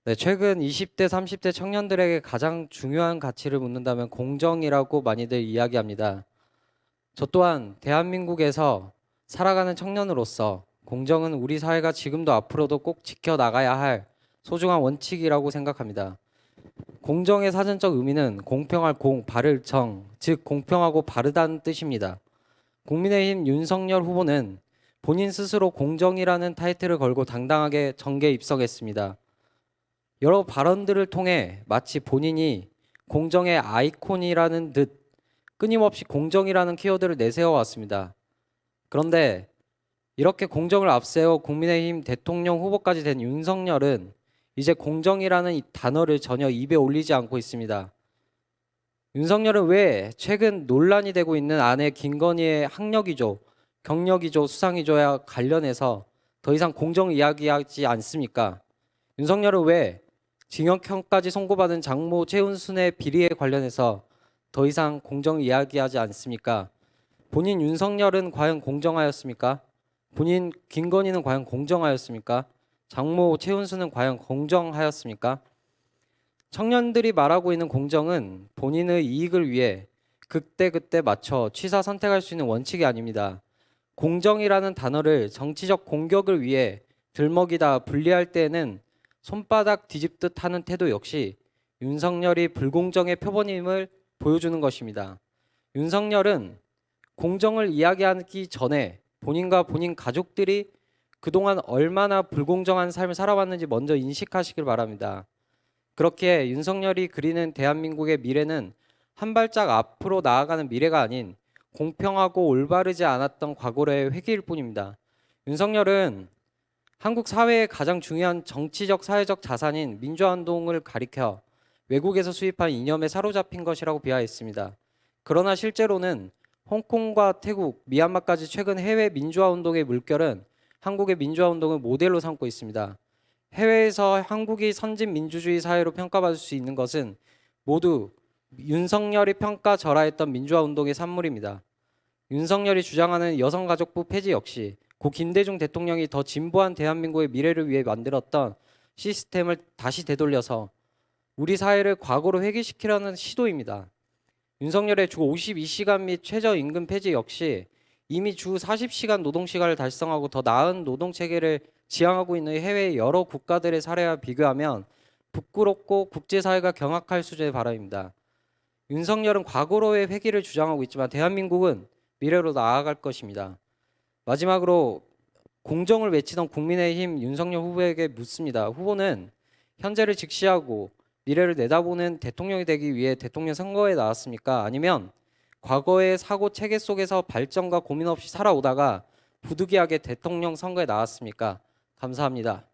네, 최근 20대, 30대 청년들에게 가장 중요한 가치를 묻는다면 공정이라고 많이들 이야기합니다. 저 또한 대한민국에서 살아가는 청년으로서 공정은 우리 사회가 지금도 앞으로도 꼭 지켜나가야 할 소중한 원칙이라고 생각합니다. 공정의 사전적 의미는 공평할 공, 바를 정, 즉 공평하고 바르다는 뜻입니다. 국민의힘 윤석열 후보는 본인 스스로 공정이라는 타이틀을 걸고 당당하게 정계에 입성했습니다. 여러 발언들을 통해 마치 본인이 공정의 아이콘이라는 듯 끊임없이 공정이라는 키워드를 내세워 왔습니다. 그런데 이렇게 공정을 앞세워 국민의힘 대통령 후보까지 된 윤석열은 이제 공정이라는 이 단어를 전혀 입에 올리지 않고 있습니다. 윤석열은 왜 최근 논란이 되고 있는 아내 김건희의 학력위조, 경력위조, 수상위조와 관련해서 더 이상 공정 이야기하지 않습니까? 윤석열은 왜 징역형까지 선고받은 장모 최은순의 비리에 관련해서 더 이상 공정 이야기하지 않습니까? 본인 윤석열은 과연 공정하였습니까? 본인 김건희는 과연 공정하였습니까? 장모 최은순은 과연 공정하였습니까? 청년들이 말하고 있는 공정은 본인의 이익을 위해 그때그때 맞춰 취사 선택할 수 있는 원칙이 아닙니다. 공정이라는 단어를 정치적 공격을 위해 들먹이다 분리할 때에는 손바닥 뒤집듯 하는 태도 역시 윤석열이 불공정의 표본임을 보여주는 것입니다. 윤석열은 공정을 이야기하기 전에 본인과 본인 가족들이 그동안 얼마나 불공정한 삶을 살아왔는지 먼저 인식하시길 바랍니다. 그렇게 윤석열이 그리는 대한민국의 미래는 한 발짝 앞으로 나아가는 미래가 아닌 공평하고 올바르지 않았던 과거의 회귀일 뿐입니다. 윤석열은 한국 사회의 가장 중요한 정치적 사회적 자산인 민주화운동을 가리켜 외국에서 수입한 이념에 사로잡힌 것이라고 비하했습니다. 그러나 실제로는 홍콩과 태국, 미얀마까지 최근 해외 민주화운동의 물결은 한국의 민주화운동을 모델로 삼고 있습니다. 해외에서 한국이 선진 민주주의 사회로 평가받을 수 있는 것은 모두 윤석열이 평가절하했던 민주화운동의 산물입니다. 윤석열이 주장하는 여성가족부 폐지 역시 고 김대중 대통령이 더 진보한 대한민국의 미래를 위해 만들었던 시스템을 다시 되돌려서 우리 사회를 과거로 회귀시키려는 시도입니다. 윤석열의 주 52시간 및 최저임금 폐지 역시 이미 주 40시간 노동시간을 달성하고 더 나은 노동체계를 지향하고 있는 해외 여러 국가들의 사례와 비교하면 부끄럽고 국제사회가 경악할 수준의 발언입니다. 윤석열은 과거로의 회귀를 주장하고 있지만 대한민국은 미래로 나아갈 것입니다. 마지막으로 공정을 외치던 국민의힘 윤석열 후보에게 묻습니다. 후보는 현재를 직시하고 미래를 내다보는 대통령이 되기 위해 대통령 선거에 나왔습니까? 아니면 과거의 사고 체계 속에서 발전과 고민 없이 살아오다가 부득이하게 대통령 선거에 나왔습니까? 감사합니다.